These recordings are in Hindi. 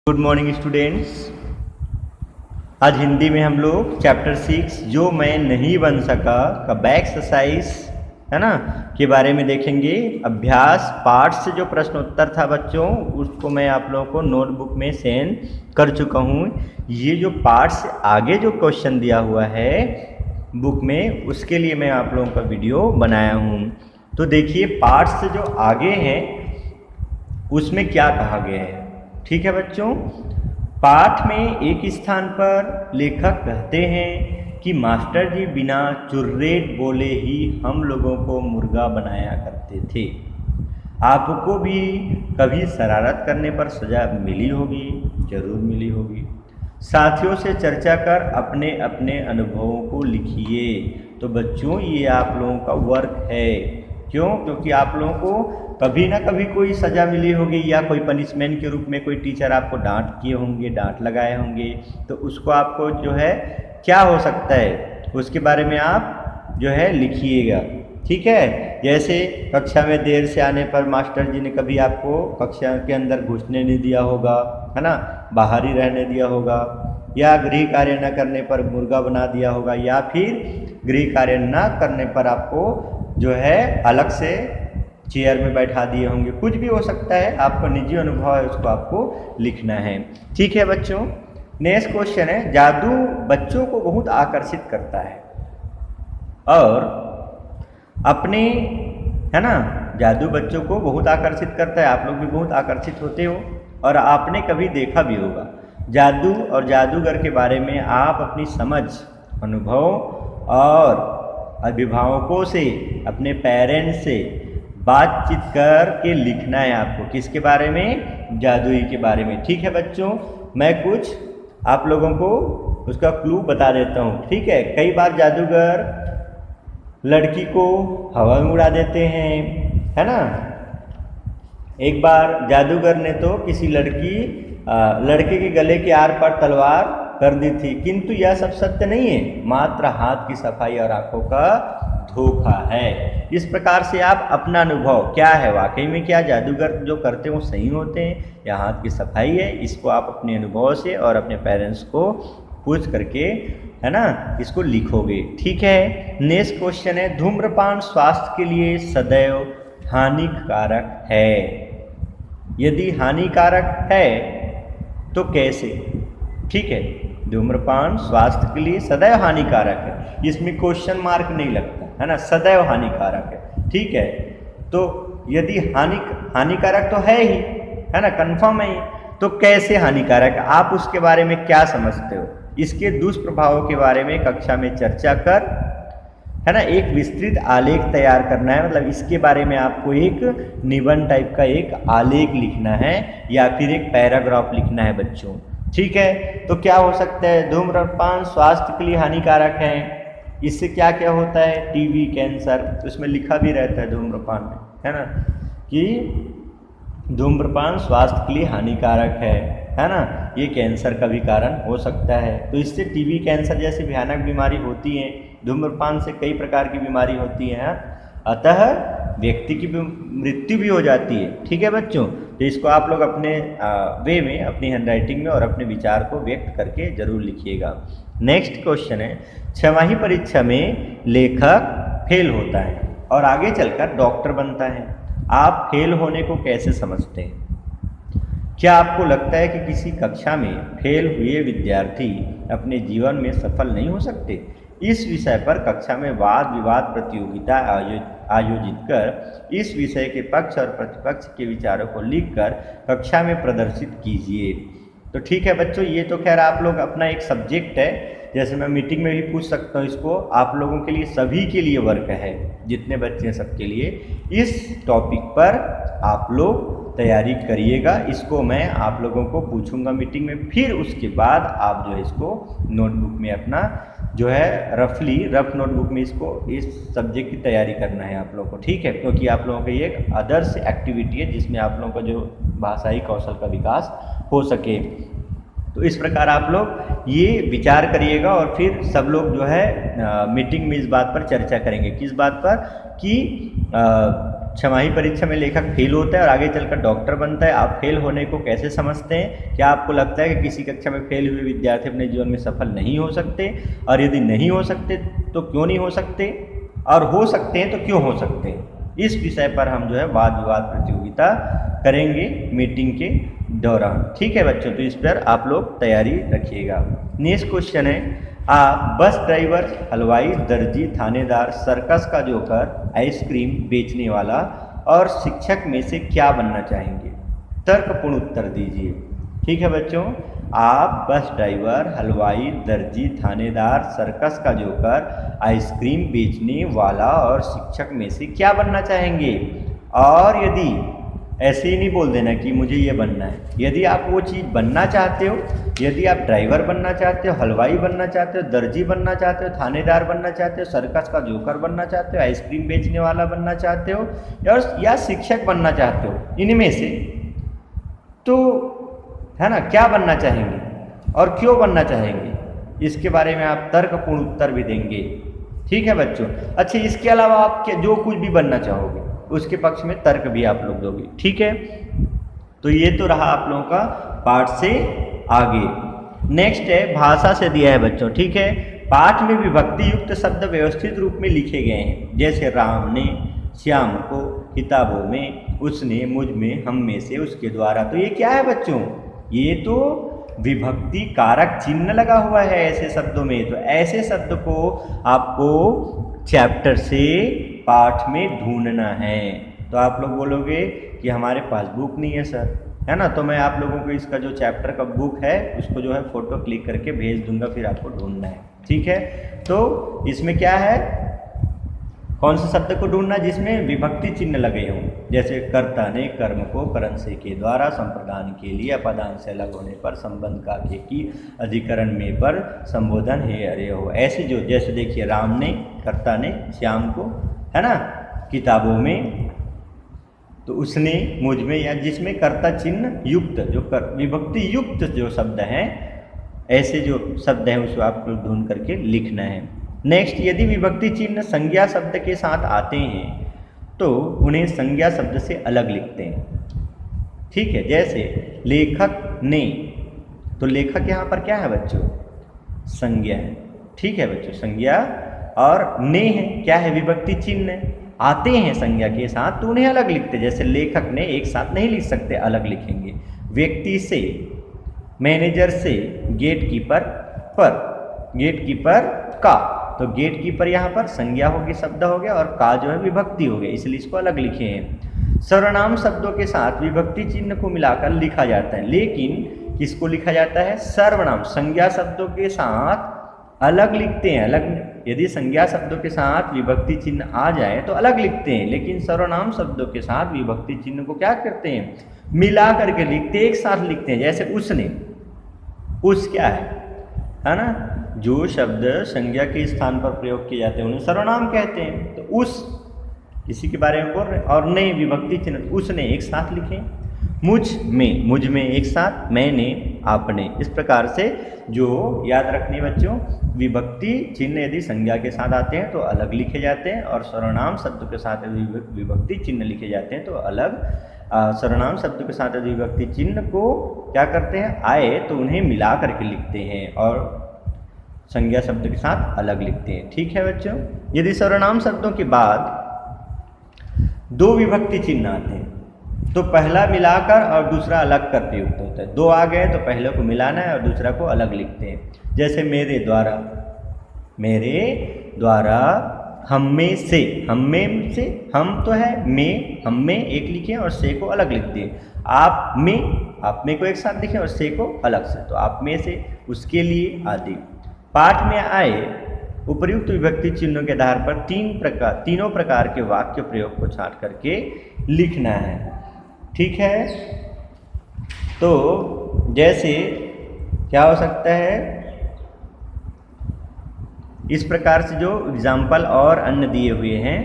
Good morning students. आज हिंदी में हम लोग चैप्टर 6 जो मैं नहीं बन सका का बैक एक्सरसाइज है ना के बारे में देखेंगे। अभ्यास पाठ से जो प्रश्न उत्तर था बच्चों उसको मैं आप लोगों को नोटबुक में सेंड कर चुका हूँ। ये जो पाठ से आगे जो क्वेश्चन दिया हुआ है बुक में उसके लिए मैं आप लोगों का वीडियो बनाया हूँ। तो देखिए पाठ से जो आगे है उसमें क्या कहा गया है। ठीक है बच्चों, पाठ में एक स्थान पर लेखक कहते हैं कि मास्टर जी बिना चुर्रेट बोले ही हम लोगों को मुर्गा बनाया करते थे। आपको भी कभी शरारत करने पर सजा मिली होगी, जरूर मिली होगी। साथियों से चर्चा कर अपने अपने अनुभवों को लिखिए। तो बच्चों ये आप लोगों का वर्क है। क्यों? क्योंकि आप लोगों को कभी ना कभी कोई सज़ा मिली होगी या कोई पनिशमेंट के रूप में कोई टीचर आपको डांट किए होंगे, डांट लगाए होंगे। तो उसको आपको जो है क्या हो सकता है उसके बारे में आप जो है लिखिएगा। ठीक है, जैसे कक्षा में देर से आने पर मास्टर जी ने कभी आपको कक्षा के अंदर घुसने नहीं दिया होगा, है ना, बाहर ही रहने दिया होगा, या गृह कार्य न करने पर मुर्गा बना दिया होगा, या फिर गृह कार्य न करने पर आपको जो है अलग से चेयर में बैठा दिए होंगे। कुछ भी हो सकता है, आपका निजी अनुभव है उसको आपको लिखना है। ठीक है बच्चों, नेक्स्ट क्वेश्चन है जादू बच्चों को बहुत आकर्षित करता है और अपने है ना, जादू बच्चों को बहुत आकर्षित करता है। आप लोग भी बहुत आकर्षित होते हो और आपने कभी देखा भी होगा। जादू और जादूगर के बारे में आप अपनी समझ, अनुभव और अभिभावकों से, अपने पेरेंट्स से बातचीत करके लिखना है आपको। किसके बारे में? जादुई के बारे में। ठीक है बच्चों, मैं कुछ आप लोगों को उसका क्लू बता देता हूँ। ठीक है, कई बार जादूगर लड़की को हवा में उड़ा देते हैं, है ना। एक बार जादूगर ने तो किसी लड़के के गले के आर पार तलवार कर दी थी, किंतु यह सब सत्य नहीं है, मात्र हाथ की सफाई और आंखों का धोखा है। इस प्रकार से आप अपना अनुभव क्या है, वाकई में क्या जादूगर जो करते हैं वो सही होते हैं या हाथ की सफाई है, इसको आप अपने अनुभव से और अपने पेरेंट्स को पूछ करके है ना इसको लिखोगे। ठीक है, नेक्स्ट क्वेश्चन है धूम्रपान स्वास्थ्य के लिए सदैव हानिकारक है। यदि हानिकारक है तो कैसे? ठीक है, धूम्रपान स्वास्थ्य के लिए सदैव हानिकारक है, इसमें क्वेश्चन मार्क नहीं लगता है ना, सदैव हानिकारक है। ठीक है, तो यदि हानिकारक तो है ही, है ना, कंफर्म है, तो कैसे हानिकारक है, आप उसके बारे में क्या समझते हो? इसके दुष्प्रभावों के बारे में कक्षा में चर्चा कर, है ना, एक विस्तृत आलेख तैयार करना है। मतलब इसके बारे में आपको एक निबंध टाइप का एक आलेख लिखना है या फिर एक पैराग्राफ लिखना है बच्चों। ठीक है, तो क्या हो सकता है? धूम्रपान स्वास्थ्य के लिए हानिकारक है, इससे क्या क्या होता है? टीबी, कैंसर, उसमें लिखा भी रहता है धूम्रपान में, है ना, कि धूम्रपान स्वास्थ्य के लिए हानिकारक है ना, ये कैंसर का भी कारण हो सकता है। तो इससे टीबी, कैंसर जैसी भयानक बीमारी होती है। धूम्रपान से कई प्रकार की बीमारी होती है, अतः व्यक्ति की मृत्यु भी हो जाती है। ठीक है बच्चों, तो इसको आप लोग अपने वे में, अपनी हैंडराइटिंग में और अपने विचार को व्यक्त करके जरूर लिखिएगा। नेक्स्ट क्वेश्चन है छमाही परीक्षा में लेखक फेल होता है और आगे चलकर डॉक्टर बनता है। आप फेल होने को कैसे समझते हैं? क्या आपको लगता है कि किसी कक्षा में फेल हुए विद्यार्थी अपने जीवन में सफल नहीं हो सकते? इस विषय पर कक्षा में वाद विवाद प्रतियोगिता आयोजित कर इस विषय के पक्ष और प्रतिपक्ष के विचारों को लिखकर कक्षा में प्रदर्शित कीजिए। तो ठीक है बच्चों, ये तो खैर आप लोग अपना एक सब्जेक्ट है, जैसे मैं मीटिंग में भी पूछ सकता हूँ, इसको आप लोगों के लिए, सभी के लिए वर्क है, जितने बच्चे हैं सबके लिए। इस टॉपिक पर आप लोग तैयारी करिएगा। इसको मैं आप लोगों को पूछूंगा मीटिंग में, फिर उसके बाद आप जो है इसको नोटबुक में अपना जो है रफ नोटबुक में इसको, इस सब्जेक्ट की तैयारी करना है आप लोगों को। ठीक है, क्योंकि आप लोगों का ये एक आदर्श एक्टिविटी है जिसमें आप लोगों का जो भाषाई कौशल का विकास हो सके। तो इस प्रकार आप लोग ये विचार करिएगा और फिर सब लोग जो है मीटिंग में इस बात पर चर्चा करेंगे। किस बात पर? कि छमाही परीक्षा में लेखक फेल होता है और आगे चलकर डॉक्टर बनता है। आप फेल होने को कैसे समझते हैं? क्या आपको लगता है कि किसी कक्षा में फेल हुए विद्यार्थी अपने जीवन में सफल नहीं हो सकते? और यदि नहीं हो सकते तो क्यों नहीं हो सकते, और हो सकते हैं तो क्यों हो सकते हैं? इस विषय पर हम जो है वाद विवाद प्रतियोगिता करेंगे मीटिंग के दौरान। ठीक है बच्चों, तो इस पर आप लोग तैयारी रखिएगा। नेक्स्ट क्वेश्चन है, आप बस ड्राइवर, हलवाई, दर्जी, थानेदार, सर्कस का जोकर, आइसक्रीम बेचने वाला और शिक्षक में से क्या बनना चाहेंगे? तर्कपूर्ण उत्तर दीजिए। ठीक है बच्चों, आप बस ड्राइवर, हलवाई, दर्जी, थानेदार, सर्कस का जोकर, आइसक्रीम बेचने वाला और शिक्षक में से क्या बनना चाहेंगे? और यदि ऐसे ही नहीं बोल देना कि मुझे ये बनना है, यदि आप वो चीज़ बनना चाहते हो, यदि आप ड्राइवर बनना चाहते हो, हलवाई बनना चाहते हो, दर्जी बनना चाहते हो, थानेदार बनना चाहते हो, सर्कस का जोकर बनना चाहते हो, आइसक्रीम बेचने वाला बनना चाहते हो या शिक्षक बनना चाहते हो, इनमें से तो है ना क्या बनना चाहेंगे और क्यों बनना चाहेंगे? इसके बारे में आप तर्कपूर्ण उत्तर भी देंगे। ठीक है बच्चों। अच्छा, इसके अलावा आप जो कुछ भी बनना चाहोगे उसके पक्ष में तर्क भी आप लोग दोगे। ठीक है, तो ये तो रहा आप लोगों का पाठ से आगे। नेक्स्ट है भाषा से दिया है बच्चों। ठीक है, पाठ में विभक्ति युक्त शब्द व्यवस्थित रूप में लिखे गए हैं, जैसे राम ने, श्याम को, किताबों में, उसने, मुझ में, हम में से, उसके द्वारा। तो ये क्या है बच्चों? ये तो विभक्ति कारक चिन्ह लगा हुआ है ऐसे शब्दों में। तो ऐसे शब्द को आपको चैप्टर से पाठ में ढूंढना है। तो आप लोग बोलोगे कि हमारे पास बुक नहीं है सर, है ना, तो मैं आप लोगों को इसका जो चैप्टर का बुक है उसको जो है फोटो क्लिक करके भेज दूंगा, फिर आपको ढूंढना है। ठीक है, तो इसमें क्या है, कौन से शब्द को ढूंढना जिसमें विभक्ति चिन्ह लगे हों, जैसे कर्ता ने कर्म को करण से के द्वारा, संप्रदान के लिए, अपदान से अलग होने पर, संबंध का के की, अधिकरण में पर, संबोधन हे अरे हो। ऐसे जो जैसे देखिए राम ने, कर्ता ने, श्याम को, है ना, किताबों में, तो उसने, मुझ में, या जिसमें कर्ता चिन्ह युक्त जो विभक्ति युक्त जो शब्द हैं, ऐसे जो शब्द हैं उसको आपको ढूंढ करके लिखना है। नेक्स्ट, यदि विभक्ति चिन्ह संज्ञा शब्द के साथ आते हैं तो उन्हें संज्ञा शब्द से अलग लिखते हैं। ठीक है, जैसे लेखक ने, तो लेखक यहाँ पर क्या है बच्चों? संज्ञा है। ठीक है बच्चों, संज्ञा, और ने है क्या है? विभक्ति चिन्ह। आते हैं संज्ञा के साथ तो उन्हें अलग लिखते, जैसे लेखक ने एक साथ नहीं लिख सकते, अलग लिखेंगे। व्यक्ति से, मैनेजर से, गेटकीपर पर, गेटकीपर का, तो गेटकीपर यहाँ पर संज्ञा होगी, शब्द हो गया, और का जो है विभक्ति हो गया, इसलिए इसको अलग लिखे हैं। सर्वनाम शब्दों के साथ विभक्ति चिन्ह को मिलाकर लिखा जाता है, लेकिन किसको लिखा जाता है? सर्वनाम, संज्ञा शब्दों के साथ अलग लिखते हैं। अलग, यदि संज्ञा शब्दों के साथ विभक्ति चिन्ह आ जाए तो अलग लिखते हैं, लेकिन सर्वनाम शब्दों के साथ विभक्ति चिन्ह को क्या करते हैं? मिला करके लिखते, एक साथ लिखते हैं। जैसे उसने, उस क्या है ना, जो शब्द संज्ञा के स्थान पर प्रयोग किए जाते हैं उन्हें सर्वनाम कहते हैं। तो उस किसी के बारे में बोल रहे हैं, और नहीं विभक्ति चिन्ह, उसने एक साथ लिखें, मुझ में एक साथ, मैंने, आपने। इस प्रकार से जो याद रखने बच्चों, विभक्ति चिन्ह यदि संज्ञा के साथ आते हैं तो अलग लिखे जाते हैं, और सर्वनाम शब्द के साथ यदि विभक्ति चिन्ह लिखे जाते हैं तो अलग। सर्वनाम शब्द के साथ यदि विभक्ति चिन्ह को क्या करते हैं? आए तो उन्हें मिला करके लिखते हैं, और संज्ञा शब्द के साथ अलग लिखते हैं। ठीक है बच्चों, यदि सर्वनाम शब्दों के बाद दो विभक्ति चिन्ह आते हैं तो पहला मिलाकर और दूसरा अलग कर प्रयुक्त होता है। दो आ गए तो पहले को मिलाना है और दूसरा को अलग लिखते हैं। जैसे मेरे द्वारा, मेरे द्वारा, हम में से, हम में से, हम तो है, में, हम में एक लिखें और से को अलग लिख दें। आप में को एक साथ लिखें और से को अलग से, तो आप में से, उसके लिए, आदि। पाठ में आए उपर्युक्त विभक्ति चिन्हों के आधार पर तीनों प्रकार के वाक्य प्रयोग को छांट करके लिखना है। ठीक है, तो जैसे क्या हो सकता है, इस प्रकार से जो एग्जाम्पल और अन्य दिए हुए हैं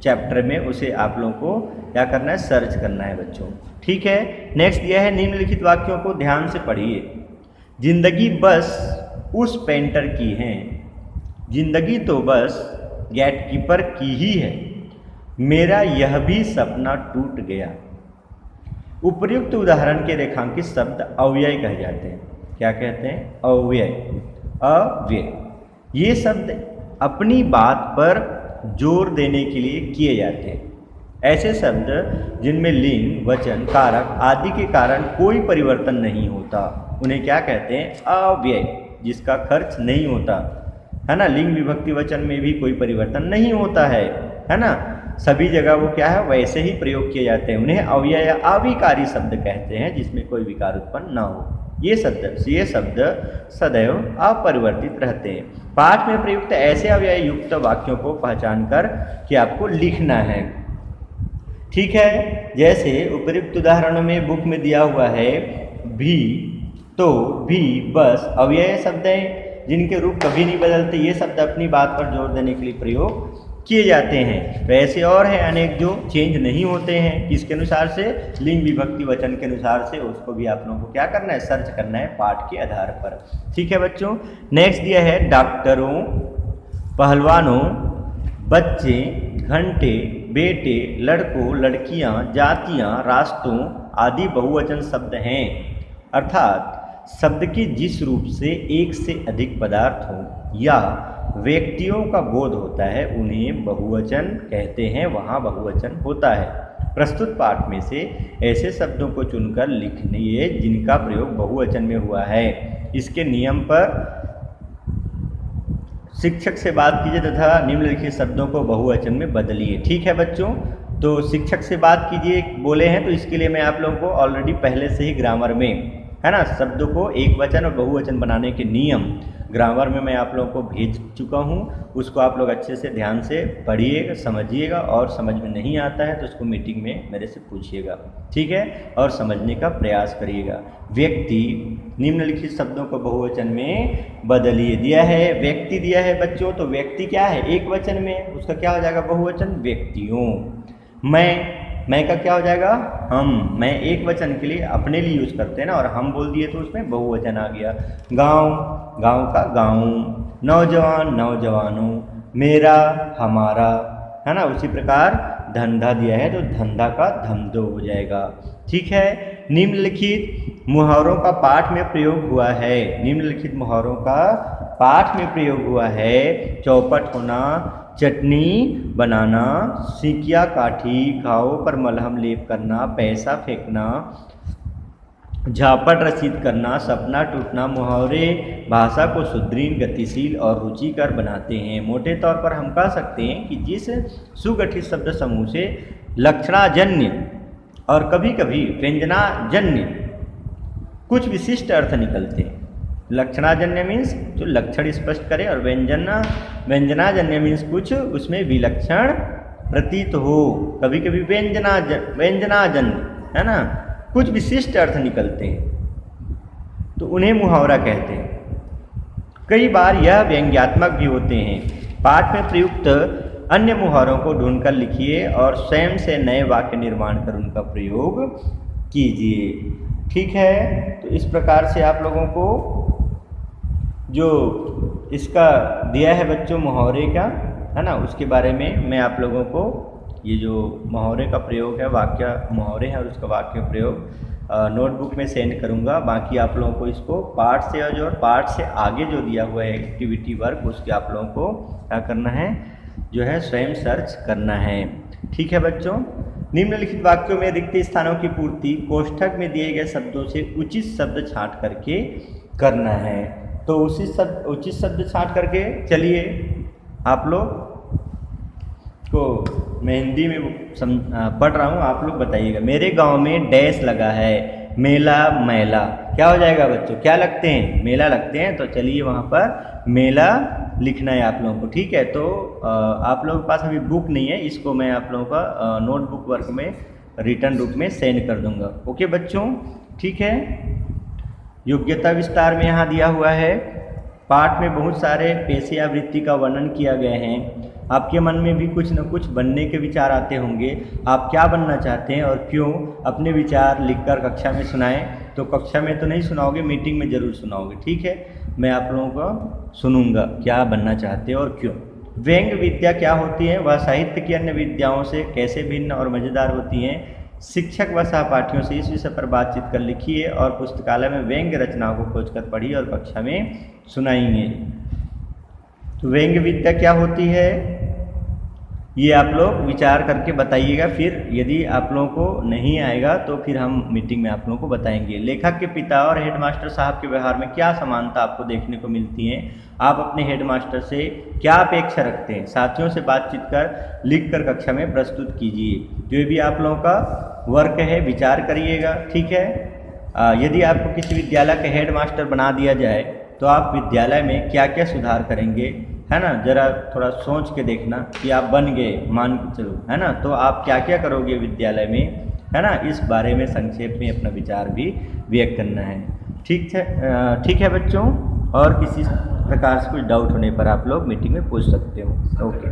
चैप्टर में, उसे आप लोगों को क्या करना है? सर्च करना है बच्चों। ठीक है, नेक्स्ट यह है, निम्नलिखित वाक्यों को ध्यान से पढ़िए। जिंदगी बस उस पेंटर की है, जिंदगी तो बस गेटकीपर की ही है, मेरा यह भी सपना टूट गया। उपर्युक्त उदाहरण के रेखांकित शब्द अव्यय कहे जाते हैं। क्या कहते हैं? अव्यय, अव्यय। ये शब्द अपनी बात पर जोर देने के लिए किए जाते हैं। ऐसे शब्द जिनमें लिंग, वचन, कारक आदि के कारण कोई परिवर्तन नहीं होता, उन्हें क्या कहते हैं? अव्यय, जिसका खर्च नहीं होता, है ना। लिंग, विभक्ति, वचन में भी कोई परिवर्तन नहीं होता है ना। सभी जगह वो क्या है? वैसे ही प्रयोग किए जाते हैं। उन्हें अव्यय या अविकारी शब्द कहते हैं, जिसमें कोई विकार उत्पन्न न हो। ये शब्द सदैव अपरिवर्तित रहते हैं। पाठ में प्रयुक्त ऐसे अव्यय युक्त वाक्यों को पहचान कर कि आपको लिखना है। ठीक है, जैसे उपर्युक्त उदाहरणों में बुक में दिया हुआ है भी, तो भी, बस अव्यय शब्द हैं जिनके रूप कभी नहीं बदलते। ये शब्द अपनी बात पर जोर देने के लिए प्रयोग किए जाते हैं। तो ऐसे और हैं अनेक जो चेंज नहीं होते हैं। किसके अनुसार से? लिंग, विभक्ति, वचन के अनुसार से। उसको भी आप लोगों को क्या करना है? सर्च करना है पाठ के आधार पर। ठीक है बच्चों, नेक्स्ट दिया है डॉक्टरों, पहलवानों, बच्चे, घंटे, बेटे, लड़कों, लड़कियां, जातियां, रास्तों आदि बहुवचन शब्द हैं। अर्थात शब्द के जिस रूप से एक से अधिक पदार्थ हो या व्यक्तियों का बोध होता है उन्हें बहुवचन कहते हैं, वहाँ बहुवचन होता है। प्रस्तुत पाठ में से ऐसे शब्दों को चुनकर लिखिए जिनका प्रयोग बहुवचन में हुआ है। इसके नियम पर शिक्षक से बात कीजिए तथा निम्नलिखित शब्दों को बहुवचन में बदलिए। ठीक है बच्चों, तो शिक्षक से बात कीजिए बोले हैं, तो इसके लिए मैं आप लोगों को ऑलरेडी पहले से ही ग्रामर में, है ना, शब्दों को एक वचन और बहुवचन बनाने के नियम ग्रामर में मैं आप लोगों को भेज चुका हूँ। उसको आप लोग अच्छे से ध्यान से पढ़िएगा, समझिएगा, और समझ में नहीं आता है तो उसको मीटिंग में मेरे से पूछिएगा। ठीक है, और समझने का प्रयास करिएगा। व्यक्ति, निम्नलिखित शब्दों को बहुवचन में बदलिए। दिया है व्यक्ति, दिया है बच्चों, तो व्यक्ति क्या है? एक वचन में, उसका क्या हो जाएगा? बहुवचन, व्यक्तियों। मैं का क्या हो जाएगा? हम। मैं एक वचन के लिए अपने लिए यूज करते हैं ना, और हम बोल दिए तो उसमें बहुवचन आ गया। गांव, गांव का गाँव। नौजवान, नौजवानों। मेरा, हमारा, है ना। उसी प्रकार धंधा दिया है तो धंधा का धंधो हो जाएगा। ठीक है, निम्नलिखित मुहावरों का पाठ में प्रयोग हुआ है। निम्नलिखित मुहावरों का पाठ में प्रयोग हुआ है। चौपट होना, चटनी बनाना, सीकिया काठी, घावों पर मलहम लेप करना, पैसा फेंकना, झापट रसीद करना, सपना टूटना। मुहावरे भाषा को सुदृढ़, गतिशील और रुचिकर बनाते हैं। मोटे तौर पर हम कह सकते हैं कि जिस सुगठित शब्द समूह से लक्षणाजन्य और कभी कभी व्यंजनाजन्य कुछ विशिष्ट अर्थ निकलते हैं। लक्षणाजन्य मीन्स जो लक्षण स्पष्ट करे, और व्यंजनाजन्य मीन्स कुछ उसमें विलक्षण प्रतीत हो। कभी कभी व्यंजनाजन्य, है ना, कुछ विशिष्ट अर्थ निकलते हैं तो उन्हें मुहावरा कहते हैं। कई बार यह व्यंग्यात्मक भी होते हैं। पाठ में प्रयुक्त अन्य मुहावरों को ढूंढकर लिखिए और स्वयं से नए वाक्य निर्माण कर उनका प्रयोग कीजिए। ठीक है, तो इस प्रकार से आप लोगों को जो इसका दिया है बच्चों मुहावरे का, है ना, उसके बारे में मैं आप लोगों को ये जो मुहावरे का प्रयोग है, वाक्य मुहावरे हैं और उसका वाक्य प्रयोग नोटबुक में सेंड करूंगा। बाकी आप लोगों को इसको पार्ट से और पार्ट से आगे जो दिया हुआ है एक्टिविटी वर्क, उसके आप लोगों को क्या करना है, जो है स्वयं सर्च करना है। ठीक है बच्चों, निम्नलिखित वाक्यों में रिक्त स्थानों की पूर्ति कोष्ठक में दिए गए शब्दों से उचित शब्द छांट करके करना है। तो उचित शब्द छांट करके चलिए आप लोग को मैं हिंदी में पढ़ रहा हूँ, आप लोग बताइएगा। मेरे गांव में डैश लगा है, मेला मैला। क्या हो जाएगा बच्चों? क्या लगते हैं? मेला लगते हैं। तो चलिए वहाँ पर मेला लिखना है आप लोगों को। ठीक है, तो आप लोगों के पास अभी बुक नहीं है, इसको मैं आप लोगों का नोटबुक वर्क में रिटर्न रूप में सेंड कर दूंगा। ओके बच्चों, ठीक है। योग्यता विस्तार में यहाँ दिया हुआ है। पाठ में बहुत सारे पेशे या वृत्ति का वर्णन किया गया है। आपके मन में भी कुछ न कुछ बनने के विचार आते होंगे। आप क्या बनना चाहते हैं और क्यों? अपने विचार लिखकर कक्षा में सुनाएं। तो कक्षा में तो नहीं सुनाओगे, मीटिंग में ज़रूर सुनाओगे, ठीक है। मैं आप लोगों को सुनूंगा क्या बनना चाहते हो और क्यों। व्यंग विद्या क्या होती है, वह साहित्य की अन्य विद्याओं से कैसे भिन्न और मज़ेदार होती हैं, शिक्षक व सहपाठियों से इस विषय पर बातचीत कर लिखिए और पुस्तकालय में व्यंग्य रचनाओं को खोजकर पढ़िए और कक्षा में सुनाइए। तो व्यंग्य विद्या क्या होती है ये आप लोग विचार करके बताइएगा, फिर यदि आप लोगों को नहीं आएगा तो फिर हम मीटिंग में आप लोगों को बताएंगे। लेखक के पिता और हेडमास्टर साहब के व्यवहार में क्या समानता आपको देखने को मिलती है, आप अपने हेडमास्टर से क्या अपेक्षा रखते हैं, साथियों से बातचीत कर लिख कर कक्षा में प्रस्तुत कीजिए। जो भी आप लोगों का वर्क है विचार करिएगा, ठीक है। यदि आपको किसी विद्यालय का हेडमास्टर बना दिया जाए तो आप विद्यालय में क्या क्या सुधार करेंगे, है ना, जरा थोड़ा सोच के देखना कि आप बन गए, मान के चलो, है ना, तो आप क्या क्या करोगे विद्यालय में, है ना, इस बारे में संक्षेप में अपना विचार भी व्यक्त करना है। ठीक है बच्चों, और किसी प्रकार से कुछ डाउट होने पर आप लोग मीटिंग में पूछ सकते हो। ओके।